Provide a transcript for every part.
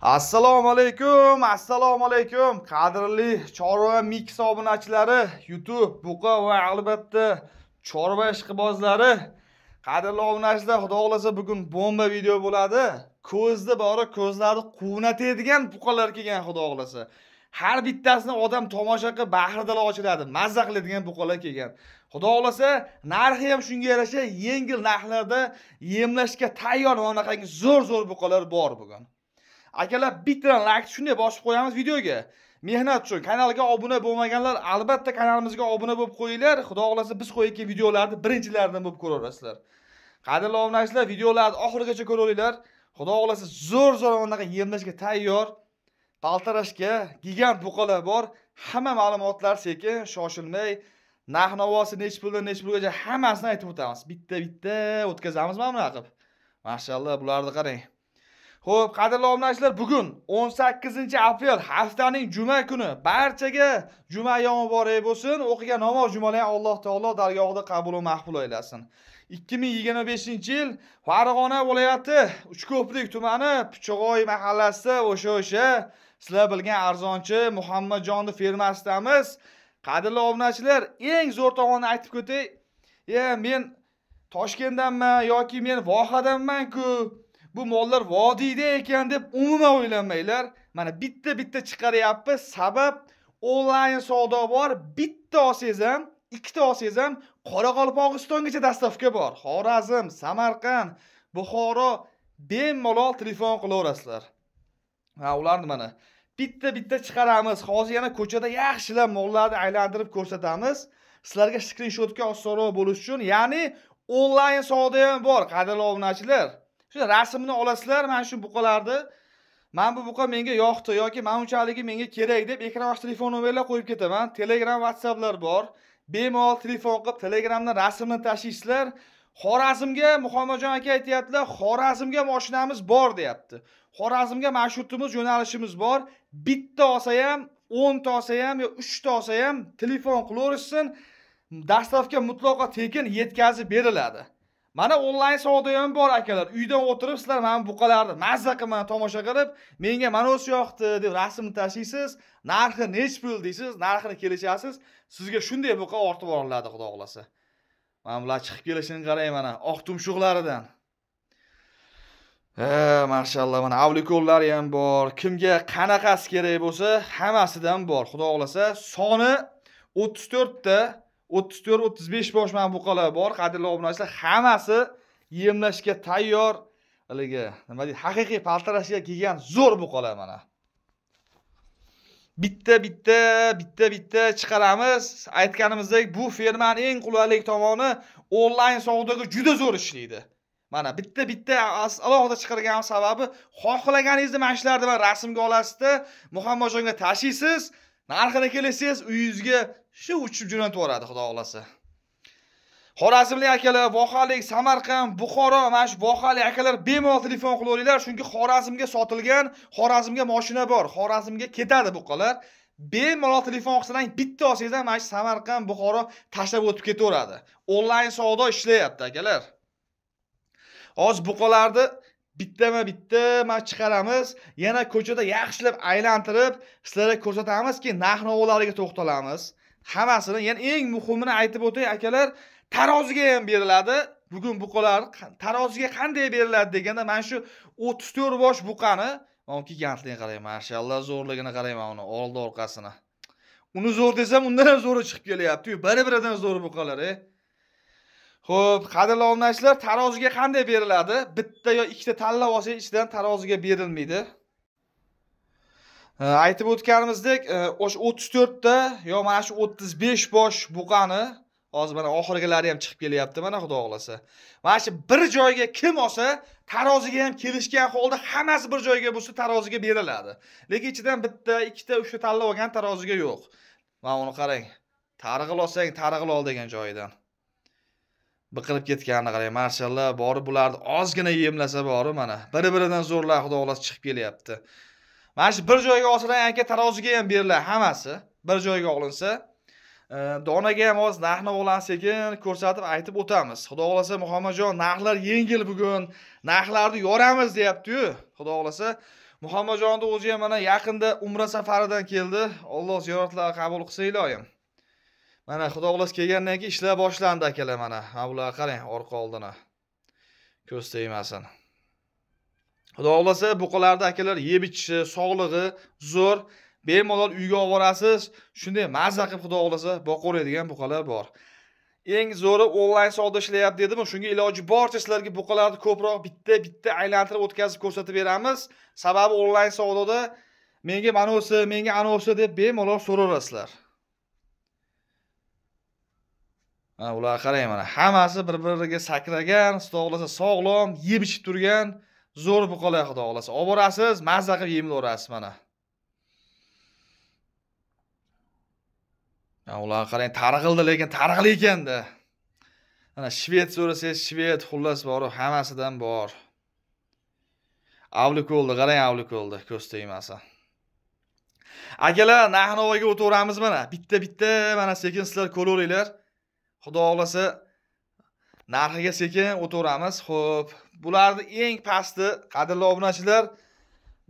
Assalomu alaykum, qadrli Chorva Mix obunachilari, YouTube, Buqa va albatta Chorva ishqibozlari. Qadrli obunachilar, xudo xolasa bugun bomba video bo'ladi. Ko'zni bori ko'zlarni quvnatadigan buqalar kelgan, xudo xolasa. Har bittasini odam tomosha qilib bahridan ochiladi, mazza qiladigan buqalar kelgan. Xudo xolasa narxi ham shunga yarasha yengil narxlarda yemlashga tayyor bunaqangi zo'r buqalar bor bugun. Akalar bittadan like shunday bosib qo'yamiz videoga. Mehnat uchun kanalga obuna bo'lmaganlar albatta kanalimizga obuna bo'lib qo'yinglar. Xudo xolasa biz qo'yayotgan videolarni birinchilaridan bo'lib ko'raverasizlar. Qadrli obunachilar, videolarni oxirigacha ko'ringlar. Xudo xolasa zo'r bunaqa yemlashga tayyor qaltirashga gigant buqalar bor. Hamma ma'lumotlar sekin, shoshilmay, narx-navosi nech puldan nech pulgacha hammasini aytib o'tamiz. Bitta o'tkazamiz mana bunaqa qilib. Mashallah, bularni qarang. Xo'p, qadrli obunachilar, bugun 18-aprel haftaning juma kuni. Barchaga juma muborak bo'lsin. O'qigan namoz jumalar Alloh taolo dargohida qabul va maqbul aylasin. 2025-yil Farg'ona viloyati Uchko'prik tumani Pichoqoy mahallasida o'sha sizlar bilgan arzonchi Muhammadjonning fermasidamiz. Qadrli obunachilar, eng zo'r tomonni aytib o'tay. Men Toshkentdanman yoki men Vohadanman-ku. Bu mollar vodiyda ekan deb umuman o'ylanmanglar. Mana bitta chiqaryapmiz. Sabab onlayn savdo bor. Bitta olsangiz ham, ikkita olsangiz ham Qoraqalpog'istongacha dastavka bor. Xorazm, Samarqand, Buxoro bemalol telefon qilaverasizlar. Ularni mana bitta chiqaramiz. Hozir yana ko'chada yaxshilab mollarni aylantirib ko'rsatamiz. Sizlarga skrinshotga osonroq bo'lish uchun, ya'ni onlayn savdo ham bor, qadrli obunachilar. Shu rasmini olasizlar, mana shu buqalarni. Men bu buqa menga yoqdi yoki men unchaligi menga kerak deb ekran ochiq telefon nomerlar qo'yib ketaman. Telegram, WhatsApplar bor. Bemalol telefon qilib Telegramdan rasmini tashlaysizlar. Xorazmga Muhammadjon aka aytayaptilar, Xorazmga mashinamiz bor deyapti. Xorazmga marshutimiz, yo'nalishimiz bor. Bitta olsa ham, 10 ta olsa ham, yo 3 ta olsa ham telefon qilaversin. Dastavka mutlaqo tekin yetkazib beriladi. Mana onlayn savdo ham bor akalar. Uydan o'tirib sizlar mana buqalarni mazza qilib tomosha qilib, menga mana o'sha yoqdi deb rasmni tashlaysiz, narxi nech pul deysiz, narxini kelishasiz, sizga shunday buqa ortib oriladi, xudo xolasa. Mana bular chiqib kelishini qarang mana, oq tumshuqlaridan. Mashallah, mana avlikonlari ham bor. Kimga qanaqasi kerak bo'lsa, hammasidan bor. Xudo xolasa, soni 34 ta 34-35 bosh mana buqalar bor. Qadrli obunachilar, hammasi yemlashga tayyor. Haliga nima deydi, haqiqiy paltarashga kelgan zo'r buqalar mana. Bitta chiqaramiz. Aytganimizdek, bu fermaning eng qulaylik tomoni onlayn savdoga juda zo'r ishlaydi. Mana bitta alohida chiqargan sababi, xohlaganingizni mana shularni rasmga olasizda, Muhammadjonga tashlaysiz, narxini kelasiz, uyingizga shu uchib jo'natib yuboradi, xudo xolasa. Xorazmlik akalar, Vohalik, Samarqand, Buxoro, mana shu Vohalik akalar bemalol telefon qilaveringlar, chunki Xorazmga sotilgan, Xorazmga mashina bor, Xorazmga ketadi buqalar. Bemalol telefon qilsang, bitta olsangiz ham mana shu Samarqand, Buxoro tashlab o'tib ketaveradi. Onlayn savdo ishlayapti akalar. Hozir buqalarni bitta men chiqaramiz. Yana ko'chada yaxshilab aylantirib, sizlarga ko'rsatamizki, narx-navolarga to'xtalamiz. Hammasini, yana eng muhimini aytib o'tay akalar, taroziga ham beriladi. Bugun buqalar taroziga qanday beriladi deganda, mana shu 34 bosh buqani, mana gigantligini qarang, mashallah, zo'rligini qarang mana uni, oldi orqasini. Uni zo'r desam, undan ham zo'ri chiqib kelyapti. Biri-biridan zo'r buqalar, Xo'p, qadrli obunachilar, taroziga qanday beriladi? Bitta yo ikkita tanlab olsangiz, ichidan taroziga berilmaydi. Aytib o'tganimizdek, o'sha 34 ta yo mana shu 35 bosh buqani, hozir mana oxirgilari ham chiqib kelyapti, mana xudo xolasa. Mana shu bir joyga kim olsa, taroziga ham kelishgan holda hammasi bir joyga bo'lsa taroziga beriladi. Lekin ichidan bitta, ikkita, uchta tanlab olgan taroziga yo'q. Mana uni qarang. Tarig'il olsang, tarig'il ol degan joyidan. Biqilib ketganini qarang, mashallah, bori bularni ozgina yemlasa bori mana. Biri-biridan zo'rlar, xudo xolasa chiqib kelyapti. Mana shu bir joyga olsalar, aka taroziga ham beriladi hammasi. Bir joyga olinsa, Donaga ham hozir narxni bilan sekin ko'rsatib aytib o'tamiz. Xudo xolasa Muhammadjon, narxlar yengil bugun. Narxlarni yoramiz deyapti-yu. Xudo xolasa Muhammadjonni o'zi ham mana yaqinda Umra safaridan keldi. Alloh ziyoratlarni qabul qilsa iloyim. Mana Xudo xolasa kelgandan keyin ishlar boshlandi akalar mana. Ha bularga qarang, orqa oldini. Ko'z tegmasin. Xudo xolasa buqalarda akalar yeb ichishi, sog'lig'i zo'r. Bemalol uyga olib borasiz. Shunday mazza qilib Xudo xolasa boqaveradigan buqalar bor. Eng zo'ri onlayn savdo ishlayapti dedim. Shunga iloji boricha sizlarga buqalarni ko'proq bitta aylantirib o'tkazib ko'rsatib beramiz. Sababi onlayn savdoda menga mana o'si, menga ana o'si deb bemalol so'rarasizlar. Mana ular qarang mana, hammasi bir-biriga sakragan, Xudo xolasa sog'lom, yeb ichib turgan zo'r buqalar Xudo xolasa. Olib borasiz, mazza qilib yeymilaverasiz mana. Ular qarang, targ'ildi, lekin targ'il ekanda. Mana shved so'rasangiz, shved xullas bor, hammasidan bor. Avlikoldi, qarang avlikoldi, ko'z tegmasin. Akalar, Nahnovaga o'taveramiz mana. Bitta mana sekin sizlar ko'raveringlar. Xudo xolasa narxiga sekin o'taveramiz. Xo'p, bularning eng pasti, qadrli obunachilar,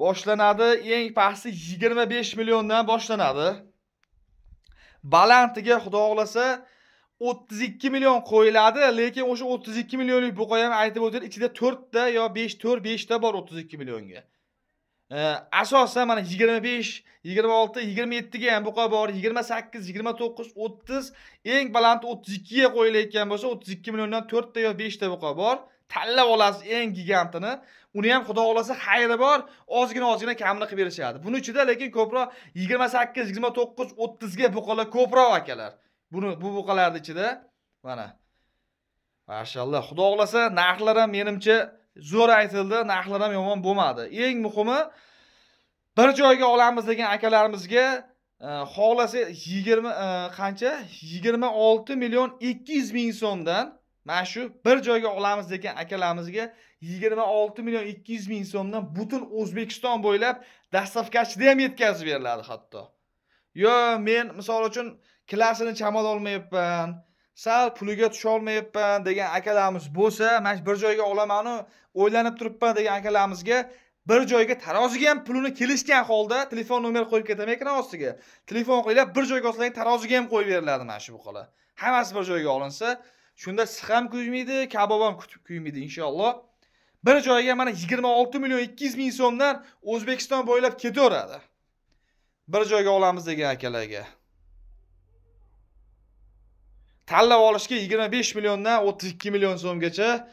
boshlanadi. Eng pasti 25 milliondan boshlanadi. Balantiga Xudo xolasa 32 million qo'yiladi, lekin o'sha 32 millionlik buqa ham aytib o'tdi, ichida 4 ta yo 5 ta bor 32 millionga. Asosan mana 25, 26, 27 ga ham buqa bor, 28, 29, 30, eng baland 32 ga qo'yilayotgan bo'lsa 32 milliondan 4 ta yo 5 ta buqa bor. Tanlab olasiz eng gigantini. Uni ham Xudo xolasa xayri bor, ozgina kamini qilib berishadi. Buning ichida lekin ko'proq 28, 29, 30 ga buqalar ko'proq akalar. Bu buqalarning ichida mana. Mashallah, Xudo xolasa narxlar ham menimcha zo'r aytildi, narxlar ham yomon bo'lmadi. Eng muhimi bir joyga olamiz degan akalarimizga xohlasa 26 million 200 ming so'mdan mana shu bir joyga olamiz degan akalarimizga 26 million 200 ming so'mdan butun O'zbekiston bo'ylab dastavkachida ham yetkazib beriladi hatto. Yo, men misol uchun klassini chamad olmayapman, sal puliga tusha olmayapman degan akalarimiz bo'lsa, mana bir joyga olaman-u, o'ylanib turibman degan akalarimizga bir joyga taroziga ham pulini kelishgan holda telefon nomer qo'yib ketaman ekran ostiga. Telefon qilib bir joyga olsang taroziga ham qo'yib beriladi mana shu buqalar. Hammasi bir joyga olinsa, shunda siq ham kuymaydi, kabob ham kuymaydi inshaalloh. Bir joyga mana 26 million 200 ming so'mdan O'zbekiston bo'ylab ketaveradi. Bir joyga olamiz degan akalarga. Tanlab olishga 25 milliondan 32 million so'mgacha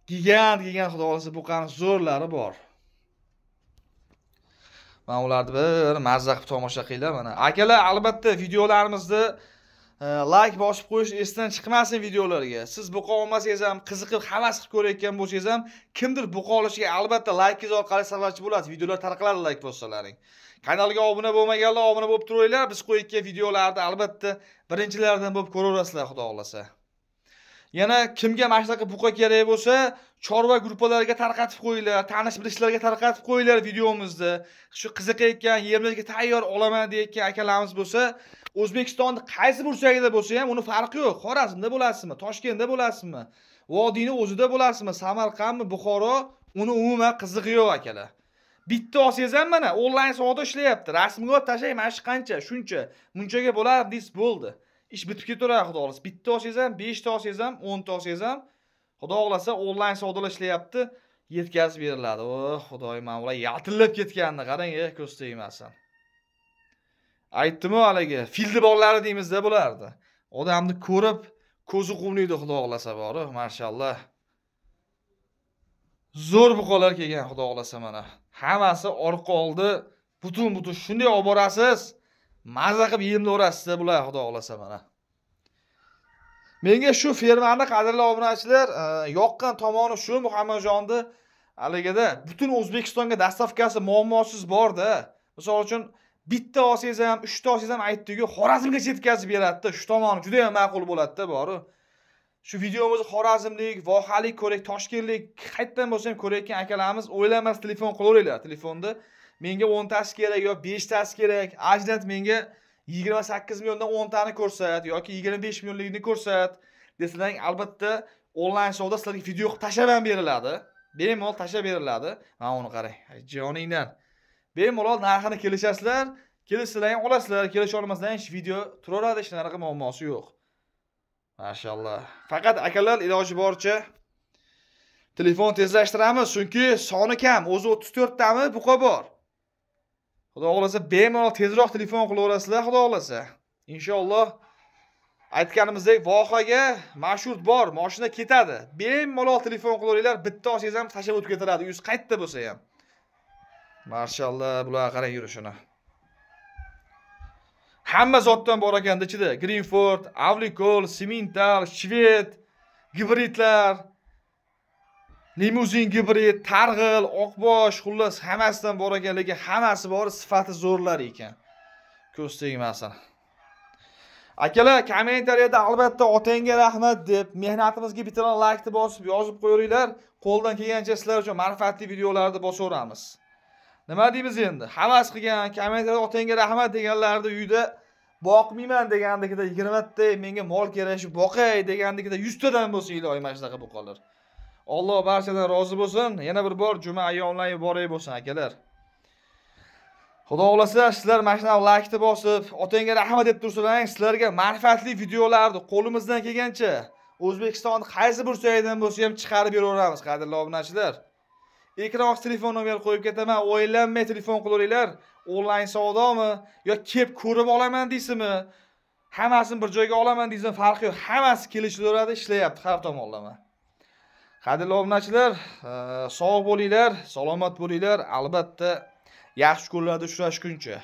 gigant Xudo xolasa buqaning zo'rlari bor. Mana ularni bir mazza qilib tomosha qilinglar mana. Akalar, albatta videolarimizni like bosib qo'yish esdan chiqmasin videolarga. Siz buqa olmasangiz ham, qiziqib havas qilib ko'rayotgan bo'lsangiz ham, kimdir buqa olishiga albatta like orqali sababchi bo'ladi. Videolar tarqaladi like bossalaring. Kanalga obuna bo'lmaganlar obuna bo'lib turinglar. Biz qo'yayotgan videolarni albatta birinchilardan bo'lib ko'raverasizlar Xudo xolasa. Yana kimga mashnaqa buqa kerak bo'lsa, chorva guruhlariga tarqatib qo'yinglar, tanish bilishlarga tarqatib qo'yinglar videomizni. Shu qiziqayotgan, yerlarga tayyor olaman deyotgan akalarimiz bo'lsa, O'zbekistonning qaysi burchagida bo'lsa ham uni farqi yo'q. Xorazmda bo'lasizmi, Toshkentda bo'lasizmi, Vodiyning o'zida bo'lasizmi, Samarqandmi, Buxoro, uni umuman qizig'i yo'q akalar. Bitta olsangiz ham mana onlayn savdo ishlayapti. Rasmga tashlang, mana shu qancha, shuncha, munchaga bo'lar deysiz bo'ldi. Ish bitib ketaveradi Xudo xolasa. Bitta olsangiz ham, 5 ta olsangiz ham, 10 ta olsangiz ham Xudo xolasa onlayn savdolar ishlayapti, yetkazib beriladi. Oh, Xudoyim, men ular yaltillab ketganini qarang, ko'z tegmasin. Aytdim-ku haligi, fildi bolalar deymiz-da bulardi. Odamni ko'rib, ko'zi quvnaydi Xudo xolasa bor, mashallah. Zo'r buqalar kelgan Xudo xolasa mana. Hammasi orqa oldi, butun shunday olib borasiz. Mazza qilib yeyimlaverasiz bular Xudo xolasa mana. Menga shu fermani qadrli obunachilar yoqqan tomoni shu Muhammadjonni haligida butun O'zbekistonga dastavkasi muammosiz bor-da. Misol uchun bitta olsangiz ham, 3 ta olsangiz ham aytdik-ku, Xorazmga yetkazib beradi-da. Shu tomoni juda ham ma'qul bo'ladi-da, bor. Shu videomizni Xorazmlik, Vohalik ko'rak, Toshkentlik qayerdan bo'lsa ham ko'rayotgan akalarimiz o'ylamas telefon qilaveringlar. Telefonda menga 10 tasi kerak yo 5 tasi kerak, ajrat menga 28 milliondan 10 tani ko'rsat yoki 25 millionlikni ko'rsat desalang, albatta onlayn savdo sizlarga video qilib tashlab ham beriladi. Bemalol tashlab beriladi. Mana uni qarang. Joningdan. Bemalol narxini kelishasizlar, kelishsizlar ham olasizlar, kelisha olmasdan hech video turaveradi, hech qanaqa muammosi yo'q. Mashallah. Faqat akalar iloji boricha telefon tezlashtiramiz, chunki soni kam. O'zi 34 tami buqa bor. Xudo xolasa bemalol tezroq telefon qilaverasizlar, xudo xolasa. Inshaalloh aytganimizdek vohaga marshut bor, mashina ketadi. Bemalol telefon qilaveringlar, bitta olsangiz ham tashlab o'tib ketaradi, yuz qaytda bo'lsa ham. Mashallah, bular qarang yurishini. Hamma zotdan bor ekan ichida. Greenford, Avlikol, Simental, Shved, gibridlar, limuzin gibrid, targ'il, oqbosh, xullas hammasidan bor ekan, lekin hammasi bor, sifati zo'rlar ekan. Ko'z tegmasin. Akalar, kommentariyada albatta otangga rahmat deb, mehnatimizga bittadan like bosib yozib qo'yinglar. Qo'ldan kelgancha sizlar uchun manfaatli videolarni bosaveramiz. Nima deymiz endi? Havas qilgan, kommentariyada otangga rahmat deganlarni uyda boqmayman degandikida 20 ta menga mol kerak, boqay degandikida 100 tadan bo'lsa iloyim mana shunaqa bo'lqalar. Alloh barchadan rozi bo'lsin. Yana bir bor juma ayyomlari muborak bo'lsin akalar. Xudo xolasa sizlar mana shunday like bosib, otangga rahmat deb tursalar, sizlarga manfaatli videolarni qo'limizdan kelgancha O'zbekistonning qaysi bir joyidan bo'lsa ham chiqarib beraveramiz, qadrli obunachilar. Ekran osti telefon nomer qo'yib ketaman, o'ylanmay telefon qilaveringlar. Onlayn savdomi yo kelib ko'rib olaman deysizmi? Hammasini bir joyga olaman deysizmi? Farqi yo'q. Hammasi kelishaveradi, ishlayapti har tomonlama. Qadrli obunachilar, sog' bo'linglar, salomat bo'linglar. Albatta yaxshi kunlarda uchrashguncha.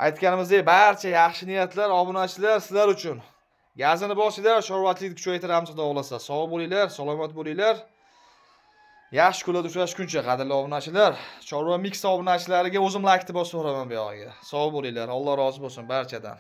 Aytganimizdek, barcha yaxshi niyatlar obunachilar sizlar uchun. Gazini bosinglar, sho'rvatlikni kuchaytiramiz, xudo xolasa. Sog' bo'linglar, salomat bo'linglar. Yaxshi kunlarda uchrashguncha, qadrli obunachilar. Chorva Mix obunachilariga o'zim like bosib boraman bu yoqqa. Sog' bo'linglar. Alloh rozi bo'lsin barchadan.